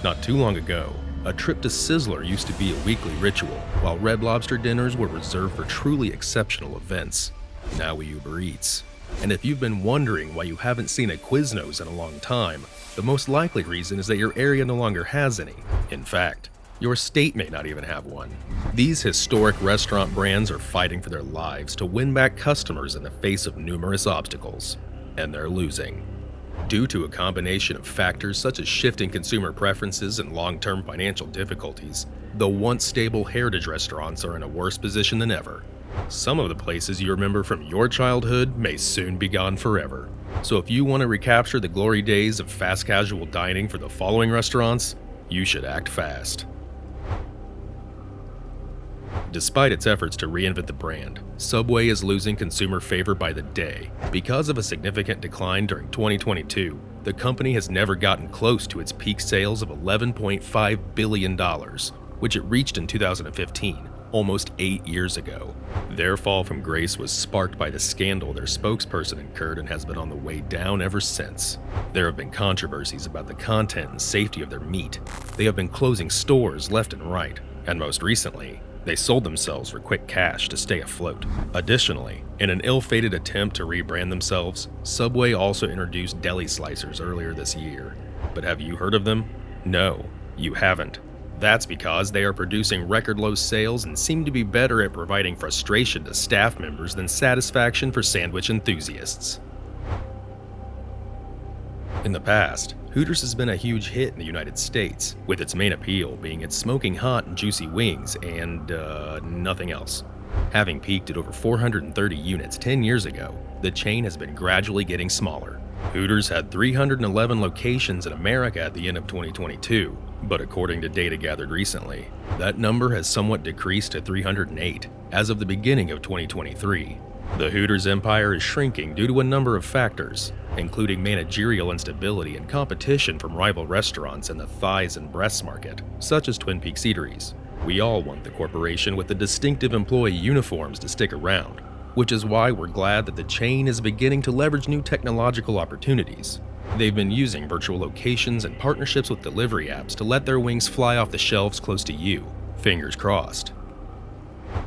Not too long ago, a trip to Sizzler used to be a weekly ritual, while Red Lobster dinners were reserved for truly exceptional events. Now we Uber Eats. And if you've been wondering why you haven't seen a Quiznos in a long time, the most likely reason is that your area no longer has any. In fact, your state may not even have one. These historic restaurant brands are fighting for their lives to win back customers in the face of numerous obstacles, and they're losing. Due to a combination of factors such as shifting consumer preferences and long-term financial difficulties, the once stable heritage restaurants are in a worse position than ever. Some of the places you remember from your childhood may soon be gone forever. So if you want to recapture the glory days of fast casual dining for the following restaurants, you should act fast. Despite its efforts to reinvent the brand, Subway is losing consumer favor by the day. Because of a significant decline during 2022, the company has never gotten close to its peak sales of $11.5 billion, which it reached in 2015, almost 8 years ago. Their fall from grace was sparked by the scandal their spokesperson incurred and has been on the way down ever since. There have been controversies about the content and safety of their meat. They have been closing stores left and right, and most recently, they sold themselves for quick cash to stay afloat. Additionally, in an ill-fated attempt to rebrand themselves, Subway also introduced deli slicers earlier this year. But have you heard of them? No, you haven't. That's because they are producing record-low sales and seem to be better at providing frustration to staff members than satisfaction for sandwich enthusiasts. In the past, Hooters has been a huge hit in the United States, with its main appeal being its smoking hot and juicy wings and, nothing else. Having peaked at over 430 units 10 years ago, the chain has been gradually getting smaller. Hooters had 311 locations in America at the end of 2022, but according to data gathered recently, that number has somewhat decreased to 308 as of the beginning of 2023. The Hooters empire is shrinking due to a number of factors, including managerial instability and competition from rival restaurants in the thighs and breasts market, such as Twin Peaks Eateries. We all want the corporation with the distinctive employee uniforms to stick around, which is why we're glad that the chain is beginning to leverage new technological opportunities. They've been using virtual locations and partnerships with delivery apps to let their wings fly off the shelves close to you. Fingers crossed.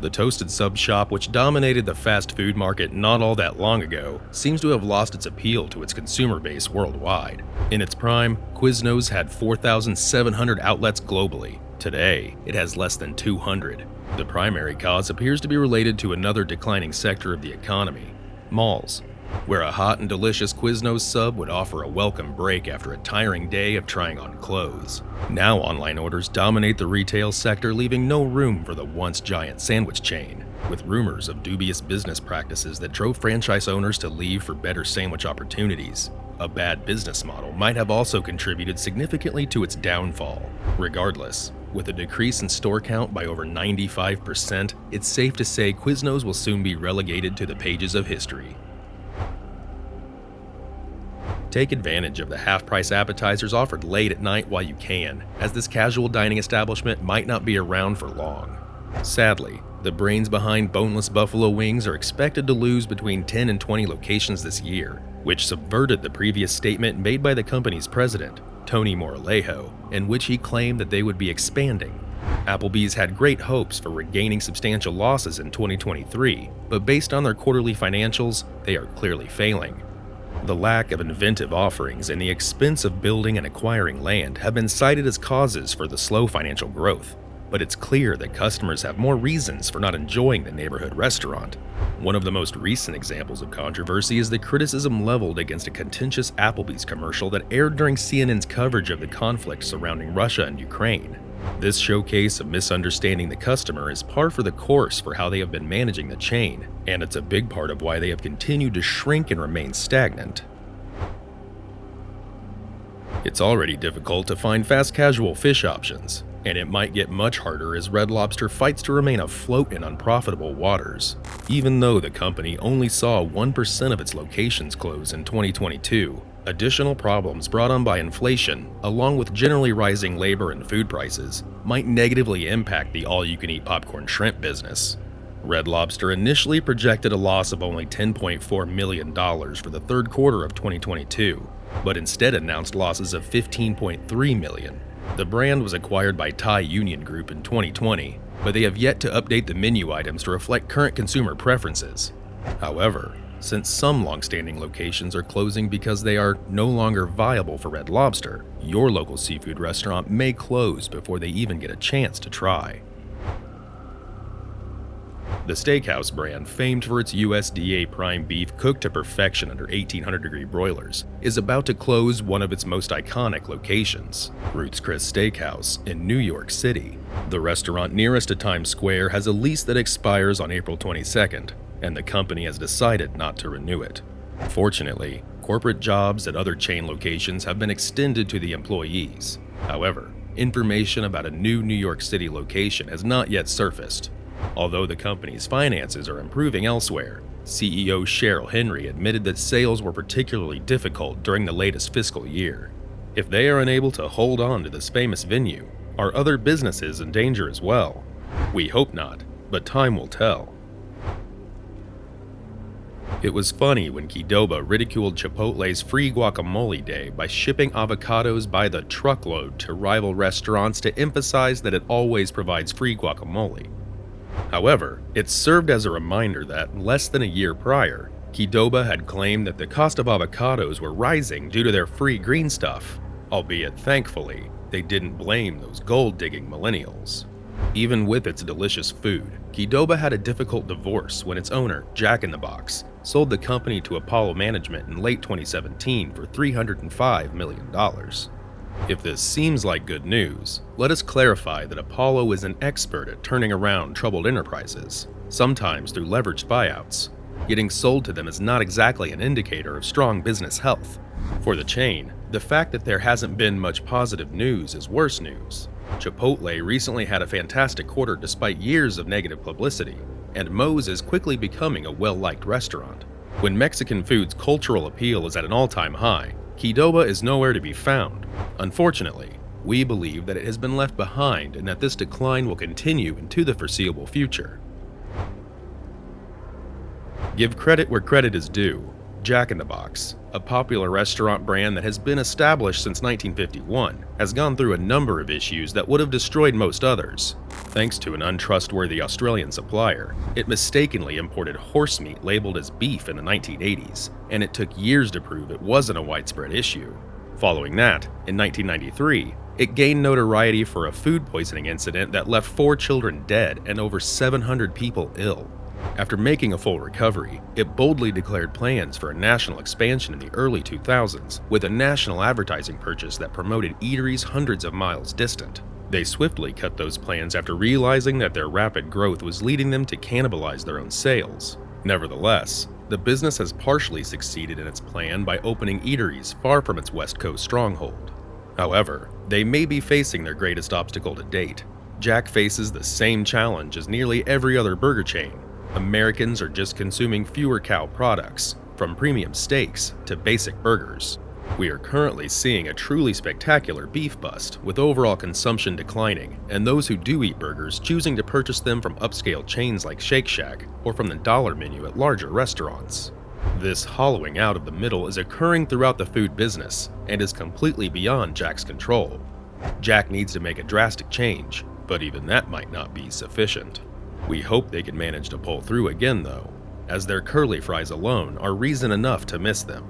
The toasted sub shop, which dominated the fast food market not all that long ago, seems to have lost its appeal to its consumer base worldwide. In its prime, Quiznos had 4,700 outlets globally. Today, it has less than 200. The primary cause appears to be related to another declining sector of the economy: malls, where a hot and delicious Quiznos sub would offer a welcome break after a tiring day of trying on clothes. Now online orders dominate the retail sector, leaving no room for the once giant sandwich chain, with rumors of dubious business practices that drove franchise owners to leave for better sandwich opportunities. A bad business model might have also contributed significantly to its downfall. Regardless, with a decrease in store count by over 95%, it's safe to say Quiznos will soon be relegated to the pages of history. Take advantage of the half-price appetizers offered late at night while you can, as this casual dining establishment might not be around for long. Sadly, the brains behind boneless buffalo wings are expected to lose between 10 and 20 locations this year, which subverted the previous statement made by the company's president, Tony Moralejo, in which he claimed that they would be expanding. Applebee's had great hopes for regaining substantial losses in 2023, but based on their quarterly financials, they are clearly failing. The lack of inventive offerings and the expense of building and acquiring land have been cited as causes for the slow financial growth, but it's clear that customers have more reasons for not enjoying the neighborhood restaurant. One of the most recent examples of controversy is the criticism leveled against a contentious Applebee's commercial that aired during CNN's coverage of the conflict surrounding Russia and Ukraine. This showcase of misunderstanding the customer is par for the course for how they have been managing the chain, and it's a big part of why they have continued to shrink and remain stagnant. It's already difficult to find fast casual fish options, and it might get much harder as Red Lobster fights to remain afloat in unprofitable waters. Even though the company only saw 1% of its locations close in 2022, additional problems brought on by inflation, along with generally rising labor and food prices, might negatively impact the all-you-can-eat popcorn shrimp business. Red Lobster initially projected a loss of only $10.4 million for the third quarter of 2022, but instead announced losses of $15.3 million. The brand was acquired by Thai Union Group in 2020, but they have yet to update the menu items to reflect current consumer preferences. However, since some long-standing locations are closing because they are no longer viable for Red Lobster, your local seafood restaurant may close before they even get a chance to try. The steakhouse brand, famed for its USDA prime beef cooked to perfection under 1800-degree broilers, is about to close one of its most iconic locations, Ruth's Chris Steakhouse in New York City. The restaurant nearest to Times Square has a lease that expires on April 22nd, and the company has decided not to renew it. Fortunately, corporate jobs at other chain locations have been extended to the employees. However, information about a new New York City location has not yet surfaced. Although the company's finances are improving elsewhere, CEO Cheryl Henry admitted that sales were particularly difficult during the latest fiscal year. If they are unable to hold on to this famous venue, are other businesses in danger as well? We hope not, but time will tell. It was funny when Qdoba ridiculed Chipotle's free guacamole day by shipping avocados by the truckload to rival restaurants to emphasize that it always provides free guacamole. However, it served as a reminder that, less than a year prior, Qdoba had claimed that the cost of avocados were rising due to their free green stuff, albeit thankfully, they didn't blame those gold-digging millennials. Even with its delicious food, Qdoba had a difficult divorce when its owner, Jack in the Box, sold the company to Apollo Management in late 2017 for $305 million. If this seems like good news, let us clarify that Apollo is an expert at turning around troubled enterprises, sometimes through leveraged buyouts. Getting sold to them is not exactly an indicator of strong business health. For the chain, the fact that there hasn't been much positive news is worse news. Chipotle recently had a fantastic quarter despite years of negative publicity, and Moe's is quickly becoming a well-liked restaurant. When Mexican food's cultural appeal is at an all-time high, Qdoba is nowhere to be found. Unfortunately, we believe that it has been left behind and that this decline will continue into the foreseeable future. Give credit where credit is due. Jack in the Box, a popular restaurant brand that has been established since 1951, has gone through a number of issues that would have destroyed most others. Thanks to an untrustworthy Australian supplier, it mistakenly imported horse meat labeled as beef in the 1980s, and it took years to prove it wasn't a widespread issue. Following that, in 1993, it gained notoriety for a food poisoning incident that left 4 children dead and over 700 people ill. After making a full recovery, it boldly declared plans for a national expansion in the early 2000s with a national advertising purchase that promoted eateries hundreds of miles distant. They swiftly cut those plans after realizing that their rapid growth was leading them to cannibalize their own sales. Nevertheless, the business has partially succeeded in its plan by opening eateries far from its West Coast stronghold. However, they may be facing their greatest obstacle to date. Jack faces the same challenge as nearly every other burger chain. Americans are just consuming fewer cow products, from premium steaks to basic burgers. We are currently seeing a truly spectacular beef bust, with overall consumption declining, and those who do eat burgers choosing to purchase them from upscale chains like Shake Shack or from the dollar menu at larger restaurants. This hollowing out of the middle is occurring throughout the food business and is completely beyond Jack's control. Jack needs to make a drastic change, but even that might not be sufficient. We hope they can manage to pull through again though, as their curly fries alone are reason enough to miss them.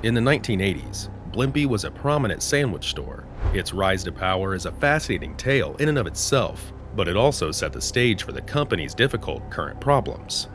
In the 1980s, Blimpie was a prominent sandwich store. Its rise to power is a fascinating tale in and of itself, but it also set the stage for the company's difficult current problems.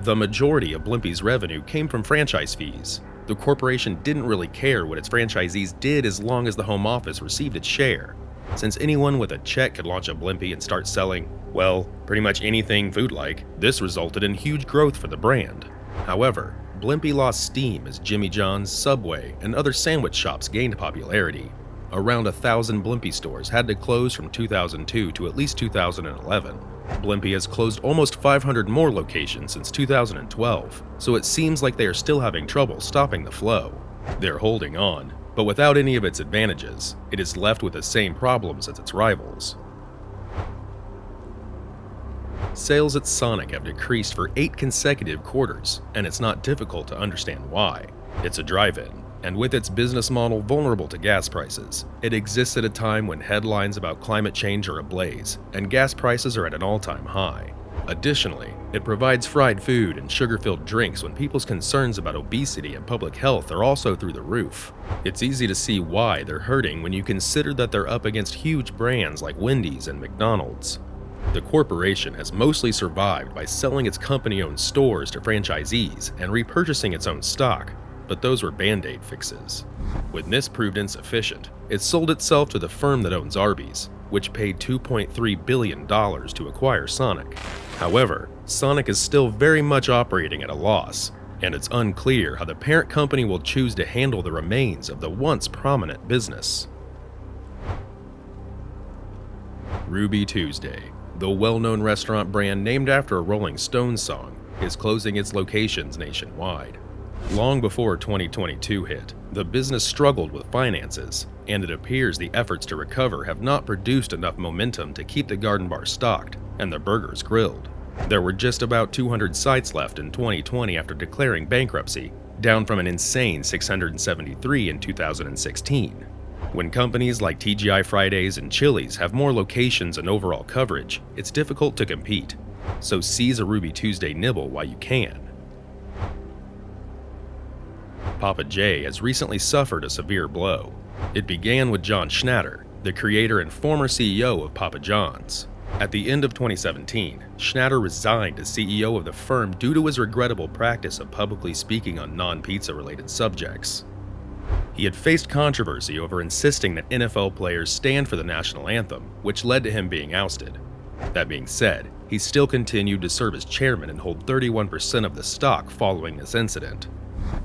The majority of Blimpie's revenue came from franchise fees. The corporation didn't really care what its franchisees did as long as the home office received its share. Since anyone with a check could launch a Blimpie and start selling, well, pretty much anything food-like, this resulted in huge growth for the brand. However, Blimpie lost steam as Jimmy John's, Subway, and other sandwich shops gained popularity. Around 1,000 Blimpie stores had to close from 2002 to at least 2011. Blimpie has closed almost 500 more locations since 2012, so it seems like they are still having trouble stopping the flow. They're holding on, but without any of its advantages, it is left with the same problems as its rivals. Sales at Sonic have decreased for 8 consecutive quarters, and it's not difficult to understand why. It's a drive-in. And with its business model vulnerable to gas prices, it exists at a time when headlines about climate change are ablaze and gas prices are at an all-time high. Additionally, it provides fried food and sugar-filled drinks when people's concerns about obesity and public health are also through the roof. It's easy to see why they're hurting when you consider that they're up against huge brands like Wendy's and McDonald's. The corporation has mostly survived by selling its company-owned stores to franchisees and repurchasing its own stock, but those were band-aid fixes. When this proved insufficient, it sold itself to the firm that owns Arby's, which paid $2.3 billion to acquire Sonic. However, Sonic is still very much operating at a loss, and it's unclear how the parent company will choose to handle the remains of the once prominent business. Ruby Tuesday, the well-known restaurant brand named after a Rolling Stones song, is closing its locations nationwide. Long before 2022 hit, the business struggled with finances, and it appears the efforts to recover have not produced enough momentum to keep the Garden Bar stocked and the burgers grilled. There were just about 200 sites left in 2020 after declaring bankruptcy, down from an insane 673 in 2016. When companies like TGI Fridays and Chili's have more locations and overall coverage, it's difficult to compete. So seize a Ruby Tuesday nibble while you can. Papa J has recently suffered a severe blow. It began with John Schnatter, the creator and former CEO of Papa John's. At the end of 2017, Schnatter resigned as CEO of the firm due to his regrettable practice of publicly speaking on non-pizza related subjects. He had faced controversy over insisting that NFL players stand for the national anthem, which led to him being ousted. That being said, he still continued to serve as chairman and hold 31% of the stock following this incident.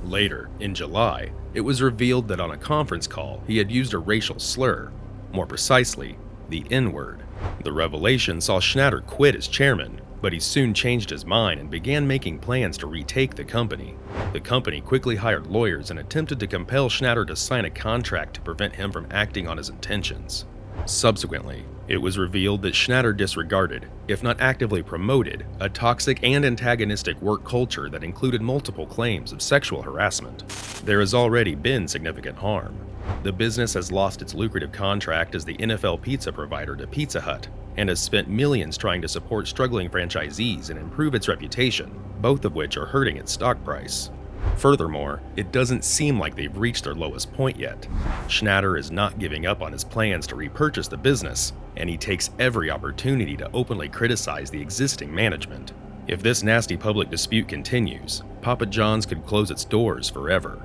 Later, in July, it was revealed that on a conference call he had used a racial slur, more precisely, the N-word. The revelation saw Schnatter quit as chairman, but he soon changed his mind and began making plans to retake the company. The company quickly hired lawyers and attempted to compel Schnatter to sign a contract to prevent him from acting on his intentions. Subsequently, it was revealed that Schnatter disregarded, if not actively promoted, a toxic and antagonistic work culture that included multiple claims of sexual harassment. There has already been significant harm. The business has lost its lucrative contract as the NFL pizza provider to Pizza Hut, and has spent millions trying to support struggling franchisees and improve its reputation, both of which are hurting its stock price. Furthermore, it doesn't seem like they've reached their lowest point yet. Schnatter is not giving up on his plans to repurchase the business, and he takes every opportunity to openly criticize the existing management. If this nasty public dispute continues, Papa John's could close its doors forever.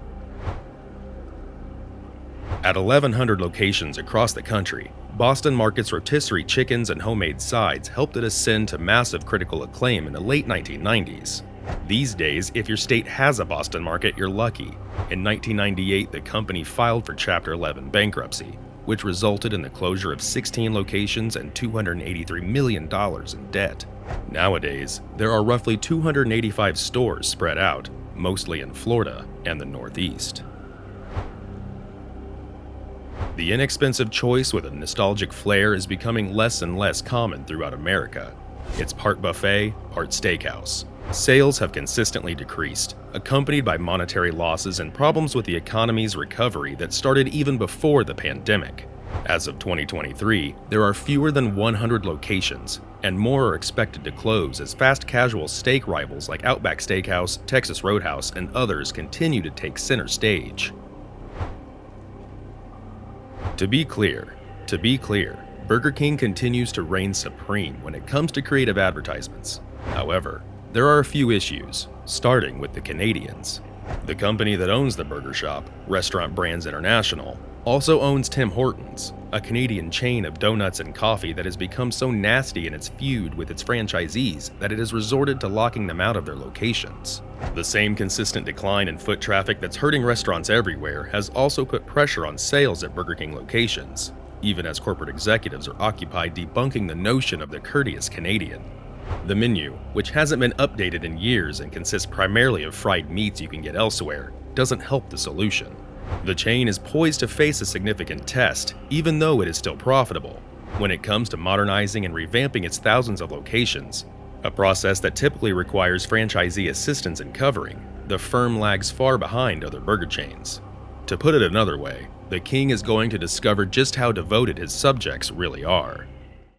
At 1,100 locations across the country, Boston Market's rotisserie chickens and homemade sides helped it ascend to massive critical acclaim in the late 1990s. These days, if your state has a Boston Market, you're lucky. In 1998, the company filed for Chapter 11 bankruptcy, which resulted in the closure of 16 locations and $283 million in debt. Nowadays, there are roughly 285 stores spread out, mostly in Florida and the Northeast. The inexpensive choice with a nostalgic flair is becoming less and less common throughout America. It's part buffet, part steakhouse. Sales have consistently decreased, accompanied by monetary losses and problems with the economy's recovery that started even before the pandemic. As of 2023, there are fewer than 100 locations, and more are expected to close as fast casual steak rivals like Outback Steakhouse, Texas Roadhouse, and others continue to take center stage. To be clear, Burger King continues to reign supreme when it comes to creative advertisements. However, there are a few issues, starting with the Canadians. The company that owns the burger shop, Restaurant Brands International, also owns Tim Hortons, a Canadian chain of donuts and coffee that has become so nasty in its feud with its franchisees that it has resorted to locking them out of their locations. The same consistent decline in foot traffic that's hurting restaurants everywhere has also put pressure on sales at Burger King locations, even as corporate executives are occupied debunking the notion of the courteous Canadian. The menu, which hasn't been updated in years and consists primarily of fried meats you can get elsewhere, doesn't help the solution. The chain is poised to face a significant test, even though it is still profitable, when it comes to modernizing and revamping its thousands of locations, a process that typically requires franchisee assistance in covering. The firm lags far behind other burger chains. To put it another way, the king is going to discover just how devoted his subjects really are.